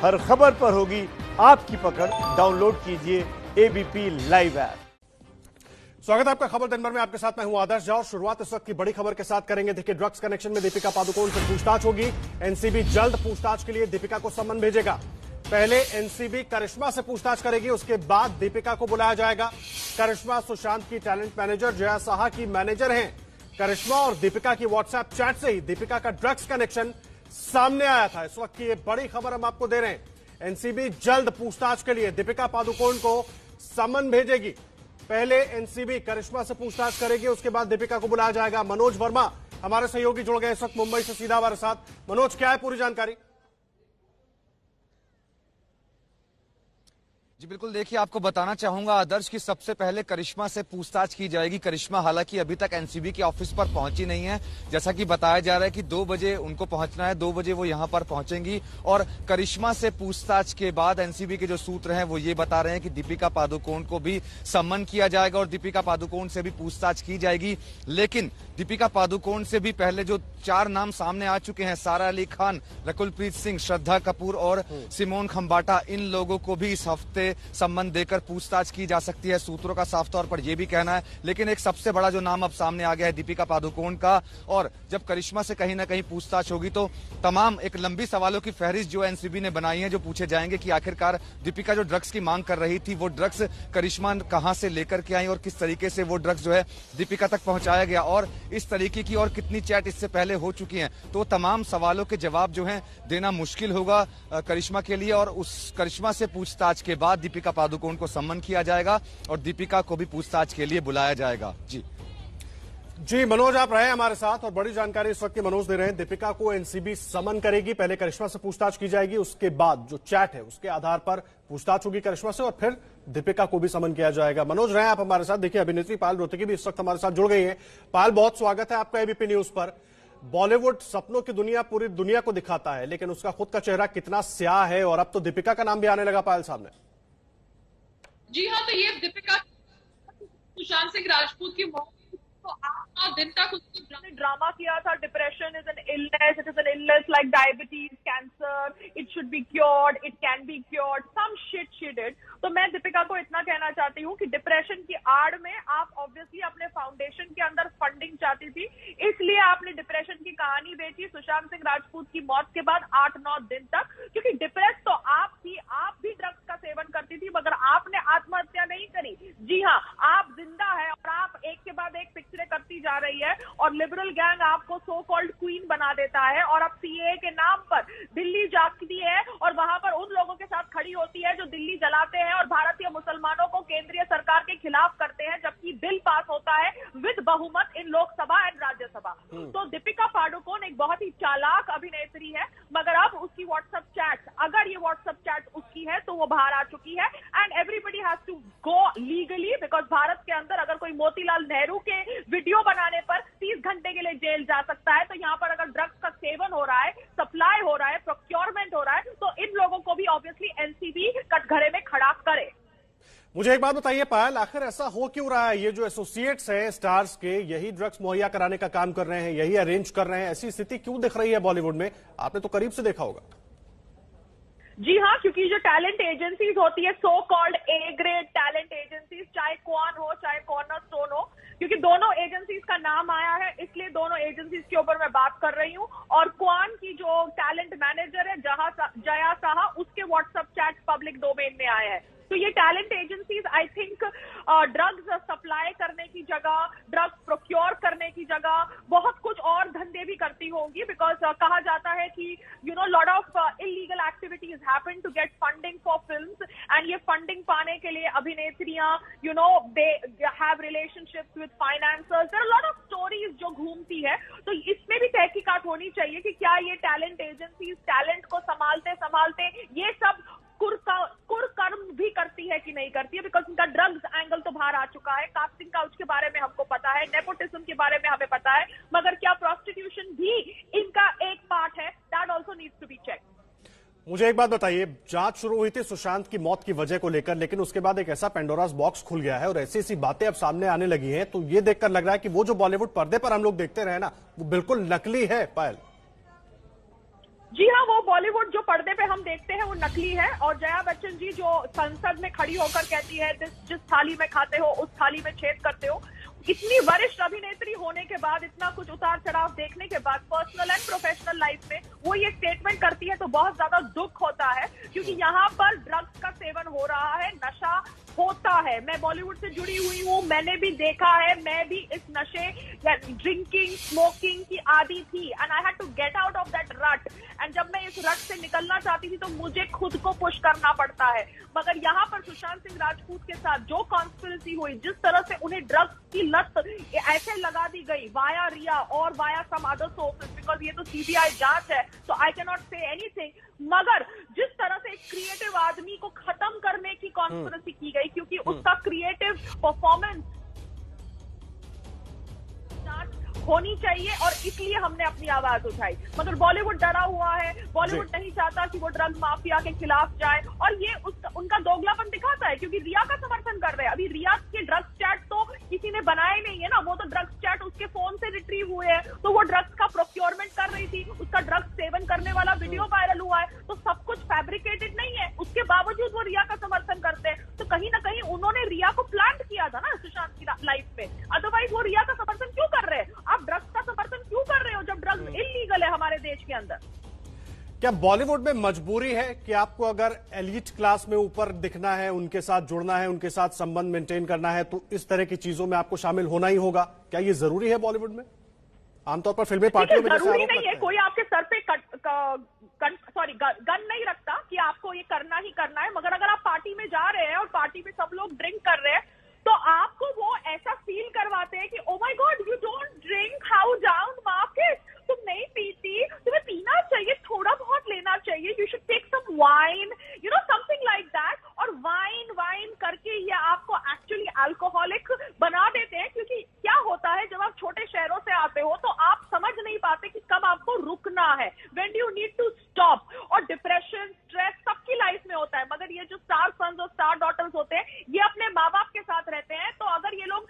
हर खबर पर होगी आपकी पकड़। डाउनलोड कीजिए एबीपी लाइव ऐप। स्वागत है आपका खबर दिन भर में। आपके साथ मैं हूं आदर्श झा और शुरुआत इस वक्त की बड़ी खबर के साथ करेंगे। देखिए, ड्रग्स कनेक्शन में दीपिका पादुकोण से पूछताछ होगी। एनसीबी जल्द पूछताछ के लिए दीपिका को सम्मन भेजेगा। पहले एनसीबी करिश्मा से पूछताछ करेगी, उसके बाद दीपिका को बुलाया जाएगा। करिश्मा सुशांत की टैलेंट मैनेजर जया साहा की मैनेजर हैं। करिश्मा और दीपिका की व्हाट्सएप चैट से ही दीपिका का ड्रग्स कनेक्शन सामने आया था। इस वक्त की ये बड़ी खबर हम आपको दे रहे हैं। एनसीबी जल्द पूछताछ के लिए दीपिका पादुकोण को सम्मन भेजेगी। पहले एनसीबी करिश्मा से पूछताछ करेगी, उसके बाद दीपिका को बुलाया जाएगा। मनोज वर्मा हमारे सहयोगी जुड़ गए इस वक्त मुंबई से सीधा हमारे साथ। मनोज, क्या है पूरी जानकारी? जी बिल्कुल, देखिए आपको बताना चाहूंगा आदर्श की सबसे पहले करिश्मा से पूछताछ की जाएगी। करिश्मा हालांकि अभी तक एनसीबी के ऑफिस पर पहुंची नहीं है। जैसा कि बताया जा रहा है कि 2 बजे उनको पहुंचना है, 2 बजे वो यहां पर पहुंचेंगी और करिश्मा से पूछताछ के बाद एनसीबी के जो सूत्र हैं वो ये बता रहे हैं कि दीपिका पादुकोण को भी सम्मन किया जाएगा और दीपिका पादुकोण से भी पूछताछ की जाएगी। लेकिन दीपिका पादुकोण से भी पहले जो 4 नाम सामने आ चुके हैं, सारा अली खान, रकुलप्रीत सिंह, श्रद्धा कपूर और सिमोन खंबाटा, इन लोगों को भी इस हफ्ते सम्मन देकर पूछताछ की जा सकती है। सूत्रों का साफ तौर पर यह भी कहना है। लेकिन एक सबसे बड़ा जो नाम अब सामने आ गया है दीपिका पादुकोण का, और जब करिश्मा से कहीं ना कहीं पूछताछ होगी तो तमाम एक लंबी सवालों की फहरिस्त जो एनसीबी ने बनाई है, जो पूछे जाएंगे कि आखिरकार दीपिका जो ड्रग्स की मांग कर रही थी वो ड्रग्स करिश्मा कहां से लेकर के आई और किस तरीके से वो ड्रग्स जो है दीपिका तक पहुंचाया गया, और इस तरीके की और कितनी चैट इससे पहले हो चुकी हैं। तो तमाम सवालों के जवाब जो है देना मुश्किल होगा करिश्मा के लिए, और उस करिश्मा से पूछताछ के बाद दीपिका पादुकोण को सम्मन किया जाएगा और दीपिका को भी पूछताछ के लिए बुलाया जाएगा। जी मनोज, आप रहे हमारे साथ और बड़ी जानकारी इस वक्त की मनोज दे रहे हैं। दीपिका को एनसीबी समन करेगी, पहले करिश्मा से पूछताछ की जाएगी, उसके बाद जो चैट है उसके आधार पर पूछताछ होगी करिश्मा से और फिर दीपिका को भी समन किया जाएगा। मनोज रहे आप हमारे साथ। देखिए, अभिनेत्री पायल रोहतगी भी इस वक्त हमारे साथ जुड़ गई है। पायल, बहुत स्वागत है आपका एबीपी न्यूज पर। बॉलीवुड सपनों की दुनिया पूरी दुनिया को दिखाता है, लेकिन उसका खुद का चेहरा कितना स्याह है, और अब तो दीपिका का नाम भी आने लगा पायल सामने। जी हाँ, तो ये दीपिका सुशांत सिंह राजपूत की मौत तो 8 दिन तक उसने ड्रामा किया था। Depression is an illness, it is an illness like diabetes, cancer, it should be cured, it can be cured, some shit she did. तो मैं दीपिका को इतना कहना चाहती हूँ कि डिप्रेशन की आड़ में आप ऑब्वियसली अपने फाउंडेशन के अंदर फंडिंग चाहती थी, इसलिए आपने डिप्रेशन की कहानी बेची सुशांत सिंह राजपूत की मौत के बाद 8-9 दिन तक, क्योंकि डिप्रेस तो आप थी, आप भी ड्रग्स का सेवन करती थी, मगर आपने आत्महत्या नहीं करी। जी हाँ, आप जिंदा है और आप एक के बाद एक पिक्चरें करती जा रही है और लिबरल गैंग आपको सो कॉल्ड क्वीन बना देता है, और अब सीएए के नाम पर दिल्ली जाती है और वहां पर उन लोगों के साथ खड़ी होती है जो दिल्ली जलाते हैं और भारतीय मुसलमानों को केंद्रीय सरकार के खिलाफ करते हैं, जबकि बिल पास होता है विद बहुमत इन लोकसभा एंड राज्यसभा। तो दीपिका पादुकोण एक बहुत ही चालाक अभिनेत्री है, मगर अब उसकी व्हाट्सएप चैट, अगर ये व्हाट्सएप चैट उसकी है तो वो बाहर आ चुकी है, and everybody has to go legally, because Bharat के अंदर अगर कोई मोतीलाल नेहरू के वीडियो बनाने पर 30 घंटे के लिए जेल जा सकता है, तो यहाँ पर अगर ड्रग्स का सेवन हो रहा है, सप्लाई हो रहा है, प्रोक्योरमेंट हो रहा है, तो इन लोगों को भी ऑब्वियसली एनसीबी कटघरे में खड़ा करे। मुझे एक बात बताइए पायल, आखिर ऐसा हो क्यों रहा है? ये जो एसोसिएट्स हैं स्टार्स के, यही ड्रग्स मुहैया कराने का काम कर रहे हैं, यही अरेंज कर रहे हैं, ऐसी स्थिति क्यों दिख रही है बॉलीवुड में? आपने तो करीब से देखा होगा। जी हाँ, क्योंकि जो टैलेंट एजेंसीज होती है, so called A grade talent agencies, चाहे क्वान हो चाहे कॉर्नरस्टोन हो, क्योंकि दोनों एजेंसीज का नाम आया है इसलिए दोनों एजेंसीज के ऊपर मैं बात कर रही हूँ। और क्वान की जो टैलेंट मैनेजर है जया साहा, उसके व्हाट्सएप चैट पब्लिक डोमेन में आए हैं। तो ये talent agencies I think drugs supply करने की जगह, ड्रग्स प्रोक्योर करने की जगह बहुत कुछ और धंधे भी करती होंगी, बिकॉज कहा जाता है कि you know lot of illegal activities happen to get funding for films, and ये फंडिंग पाने के लिए अभिनेत्रियां you know they have relationships with financiers, there are lot of stories जो घूमती है। तो इसमें भी तहकीकात होनी चाहिए कि क्या ये टैलेंट एजेंसीज टैलेंट को संभालते संभालते ये सब कुरकर्म भी करती है कि नहीं करती है, बिकॉज इनका ड्रग्स एंगल तो बाहर आ चुका है, कास्टिंग काउच के बारे में हमको पता है, नेपोटिज्म के बारे में हमें पता है, मगर क्या प्रोस्टिट्यूशन भी इनका एक पार्ट है? That also needs to be check. मुझे एक बात बताइए, जांच शुरू हुई थी सुशांत की मौत की वजह को लेकर, लेकिन उसके बाद एक ऐसा पेंडोरास बॉक्स खुल गया है और ऐसी ऐसी बातें अब सामने आने लगी हैं, तो ये देखकर लग रहा है कि वो जो बॉलीवुड पर्दे पर हम लोग देखते रहे ना, वो बिल्कुल नकली है पायल। जी हाँ, वो बॉलीवुड जो पर्दे पे हम देखते हैं वो नकली है, और जया बच्चन जी जो संसद में खड़ी होकर कहती है जिस थाली में खाते हो उस थाली में छेद करते हो, इतनी वरिष्ठ अभिनेत्री होने के बाद, इतना कुछ उतार चढ़ाव देखने के बाद पर्सनल एंड प्रोफेशनल लाइफ में वो ये स्टेटमेंट करती है तो बहुत ज्यादा दुख होता है, क्योंकि यहाँ पर ड्रग्स का सेवन हो रहा है, नशा होता है। मैं बॉलीवुड से जुड़ी हुई हूँ, मैंने भी देखा है, मैं भी इस नशे या ड्रिंकिंग स्मोकिंग की आदी थी, and I had to get out of that rut. And जब मैं इस रट से निकलना चाहती थी तो मुझे खुद को पुश करना पड़ता है। मगर यहाँ पर सुशांत सिंह राजपूत के साथ जो कॉन्स्पिरेसी हुई, जिस तरह से उन्हें ड्रग्स की लत ऐसे लगा दी गई वाया रिया और via some other sources, because ये तो सीबीआई जांच है, तो I can not say anything, मगर जिस तरह से एक क्रिएटिव आदमी को खत्म करने की कॉन्स्पिरेसी की गई, क्योंकि उसका क्रिएटिव परफॉर्मेंस होनी चाहिए, और इसलिए हमने अपनी आवाज उठाई। मगर बॉलीवुड डरा हुआ है, बॉलीवुड नहीं चाहता कि वो ड्रग माफिया के खिलाफ जाए, और ये उनका दोगलापन दिखाता है, क्योंकि रिया का समर्थन कर रहे हैं। अभी रिया के ड्रग्स चैट तो किसी ने बनाए नहीं है ना, वो तो ड्रग्स चैट उसके फोन से रिट्रीव हुए हैं, तो वो ड्रग्स का प्रोक्योरमेंट कर रही थी, उसका ड्रग्स सेवन करने वाला वीडियो वायरल हुआ है, तो सब कुछ फैब्रिकेटेड नहीं है, उसके बावजूद वो रिया का समर्थन करते हैं। तो कहीं ना कहीं उन्होंने रिया को प्लांट किया था ना सुशांत की लाइफ में, अदरवाइज वो रिया का समर्थन क्यों कर रहे हैं? आप ड्रग्स का समर्थन क्यों कर रहे हो जब ड्रग्स इल्लीगल है हमारे देश के अंदर? क्या बॉलीवुड में मजबूरी है कि आपको अगर एलिट क्लास में ऊपर दिखना है, उनके साथ जुड़ना है, उनके साथ संबंध मेंटेन करना है, तो इस तरह की चीजों में आपको शामिल होना ही होगा? क्या ये जरूरी है बॉलीवुड में? आमतौर पर फिल्मी पार्टियों में जरूरी नहीं है, कोई आपके सर पे गन नहीं रखता कि आपको ये करना ही करना है, मगर अगर आप पार्टी में जा रहे हैं और पार्टी में सब लोग ड्रिंक कर रहे हैं, तो आपको वो ऐसा फील करवाते हैं कि oh my God you don't drink, how down market, तुम नहीं पीती, तुम्हें पीना चाहिए, थोड़ा बहुत लेना चाहिए, you should take some wine, you know something like that. और वाइन करके ये आपको एक्चुअली अल्कोहलिक बना देते हैं, क्योंकि क्या होता है जब आप छोटे शहरों से आते हो तो आप समझ नहीं पाते कि कब आपको रुकना है, when do you need to stop. और डिप्रेशन, स्ट्रेस सबकी लाइफ में होता है, मगर ये जो स्टार सन्स और स्टार डॉटर्स होते हैं ये अपने माँ बाप के साथ रहते हैं, तो अगर ये लोग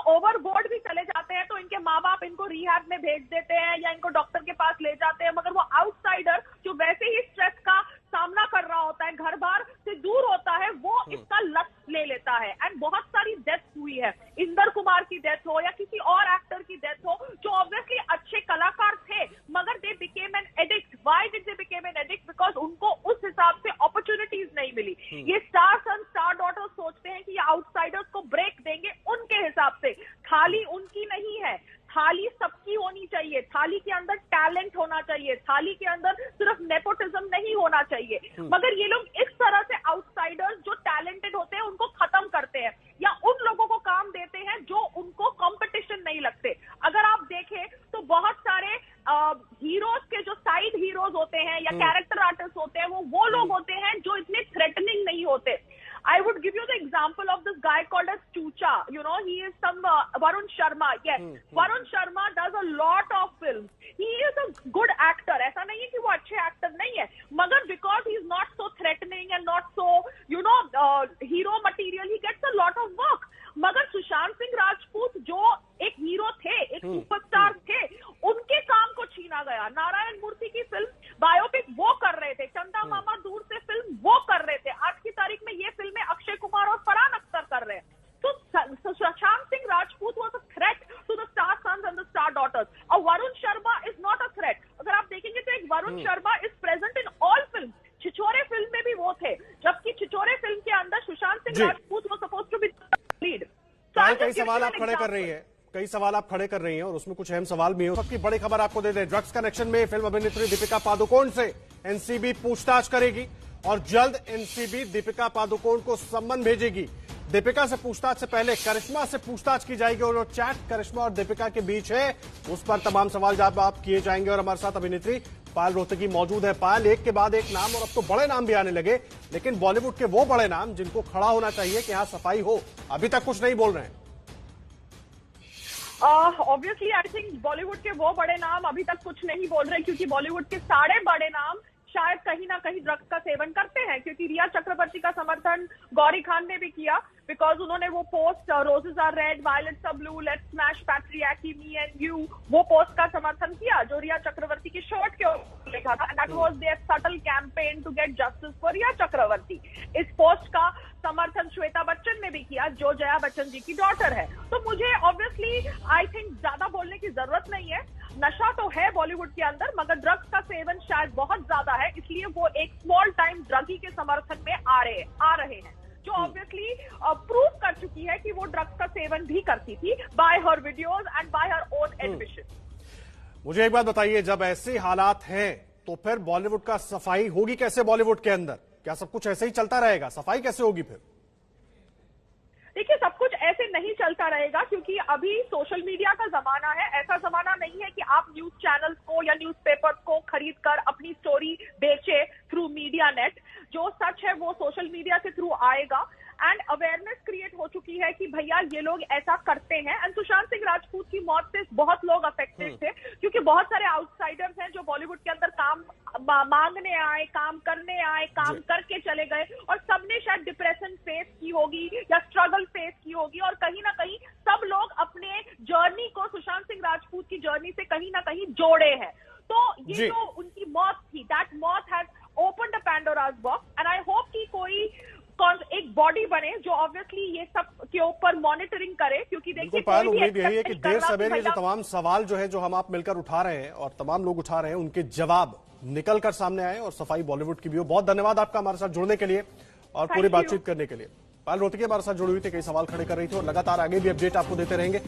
ओवरबोर्ड भी चले जाते हैं तो इनके माँ बाप इनको रिहैब में भेज देते हैं या इनको डॉक्टर के पास ले जाते हैं, मगर वो आउटसाइडर जो वैसे ही स्ट्रेस का सामना कर रहा होता है, घर बार से दूर होता है, वो इसका लत ले लेता है। एंड बहुत सारी डेथ हुई है, इंदर कुमार की डेथ हो या किसी और एक्टर की डेथ हो जो ऑब्वियसली अच्छे कलाकार थे, मगर they became an addict. Why did they became an addict? Because उनको उस हिसाब से अपॉर्चुनिटीज नहीं मिली। ये स्टार सन, स्टार डॉटर्स सोचते हैं कि ये आउटसाइडर्स को ब्रेक देंगे उनके हिसाब से। थाली उनकी नहीं है, थाली सबकी होनी चाहिए, थाली के अंदर टैलेंट होना चाहिए, थाली के अंदर सिर्फ नेपोटिज्म नहीं होना चाहिए। मगर ये लोग इस तरह से आउटसाइडर्स जो टैलेंटेड होते हैं उनको खत्म करते हैं, या उन लोगों को काम देते हैं जो उनको कंपटीशन नहीं लगते। अगर आप देखें तो बहुत सारे हीरोज के जो साइड हीरोज होते हैं या कैरेक्टर आर्टिस्ट होते हैं, वो लोग होते हैं जो इतने थ्रेटनिंग नहीं होते। I would give you the example of this guy called as Chucha. You know, he is some Varun Sharma. Yes, Varun Sharma does a lot of films. He is a good actor. ऐसा नहीं है कि वो अच्छे actor नहीं है, मगर because he is not so threatening and not so, you know, hero material, he gets a lot of work. मगर सुशांत सिंह राजपूत जो एक हीरो थे, एक सुपरस्टार थे, उनके काम को छीना गया। नारायण मूर्ति की फिल्म बायोपिक वो कर रहे थे, चंदा मामा दूर से फिल्म वो कर रहे थे, आज की तारीख में ये फिल्में अक्षय कुमार और फरहान अख्तर कर रहे हैं। तो Sushant Singh Rajput was a threat to the star sons and the star daughters, और Varun Sharma is not a threat. अगर आप देखेंगे तो एक Varun Sharma is present in all film. Chhichhore film में भी वो थे, जबकि छिछोरे फिल्म के अंदर सुशांत सिंह राजपूत वो सपोज टू बी लीड। कई सवाल आप खड़े कर रही है, कई सवाल आप खड़े कर रही हैं और उसमें कुछ अहम सवाल भी है। सबकी बड़ी खबर आपको दे दें, ड्रग्स कनेक्शन में फिल्म अभिनेत्री दीपिका पादुकोण से एनसीबी पूछताछ करेगी और जल्द एनसीबी दीपिका पादुकोण को सम्मन भेजेगी। दीपिका से पूछताछ से पहले करिश्मा से पूछताछ की जाएगी और जो चैट करिश्मा और दीपिका के बीच है उस पर तमाम सवाल जवाब किए जाएंगे। और हमारे साथ अभिनेत्री पायल रोहतगी मौजूद है। पायल, एक के बाद एक नाम, और अब तो बड़े नाम भी आने लगे, लेकिन बॉलीवुड के वो बड़े नाम जिनको खड़ा होना चाहिए कि यहां सफाई हो, अभी तक कुछ नहीं बोल रहे हैं। ऑब्वियसली आई थिंक बॉलीवुड के वो बड़े नाम अभी तक कुछ नहीं बोल रहे, क्योंकि बॉलीवुड के सारे बड़े नाम शायद कहीं ना कहीं ड्रग्स का सेवन करते हैं। क्योंकि रिया चक्रवर्ती का समर्थन गौरी खान ने भी किया, बिकॉज उन्होंने वो post roses are red violets are blue let's smash patriarchy me and you, वो पोस्ट का समर्थन किया जो रिया चक्रवर्ती की शर्ट के ऊपर देखा था, that was there subtle campaign to get justice for Rhea Chakraborty. इस पोस्ट का समर्थन श्वेता बच्चन ने भी किया, जो जया बच्चन जी की डॉटर है। तो मुझे ऑब्वियसली आई थिंक ज्यादा बोलने की जरूरत नहीं है। नशा तो है बॉलीवुड के अंदर, मगर ड्रग्स का सेवन शायद बहुत ज्यादा है, इसलिए वो एक स्मॉल टाइम ड्रगी के समर्थन में आ रहे हैं, जो ऑब्वियसली प्रूव कर चुकी है कि वो ड्रग्स का सेवन भी करती थी bye her videos and bye her own admission. मुझे एक बात बताइए, जब ऐसे हालात हैं तो फिर बॉलीवुड का सफाई होगी कैसे? बॉलीवुड के अंदर क्या सब कुछ ऐसे ही चलता रहेगा? सफाई कैसे होगी फिर? देखिए, सब कुछ ऐसे नहीं चलता रहेगा, क्योंकि अभी सोशल मीडिया का जमाना है। ऐसा जमाना नहीं है कि आप न्यूज चैनल्स को या न्यूज़पेपर्स को खरीद कर अपनी स्टोरी बेचे थ्रू मीडिया नेट। जो सच है वो सोशल मीडिया के थ्रू आएगा, एंड अवेयरनेस क्रिएट हो चुकी है कि भैया ये लोग ऐसा करते हैं। एंड सुशांत सिंह राजपूत की मौत से बहुत लोग अफेक्टेड थे, क्योंकि बहुत सारे आउटसाइडर्स हैं जो बॉलीवुड के अंदर काम मांगने आए, काम करने आए, काम करके चले गए, और सबने शायद डिप्रेशन फेस की होगी या स्ट्रगल फेस की होगी, और कहीं ना कहीं सब लोग अपने जर्नी को सुशांत सिंह राजपूत की जर्नी से कहीं ना कहीं जोड़े हैं। तो ये जो उनकी मौत थी, दैट मौत has opened the Pandora's box, and I hope कि कोई एक बॉडी बने जो ऑब्वियसली ये सब के ऊपर मॉनिटरिंग करे, क्योंकि देखिए पायल, उम्मीद यही है कि देर सवेरे ये जो तमाम सवाल जो है, जो हम आप मिलकर उठा रहे हैं और तमाम लोग उठा रहे हैं, उनके जवाब निकल कर सामने आए और सफाई बॉलीवुड की भी हो। बहुत धन्यवाद आपका हमारे साथ जुड़ने के लिए और पूरी बातचीत करने के लिए। पायल रोहतगी हमारे साथ जुड़ी हुई थी, कई सवाल खड़े कर रही थी और लगातार आगे भी अपडेट आपको देते रहेंगे।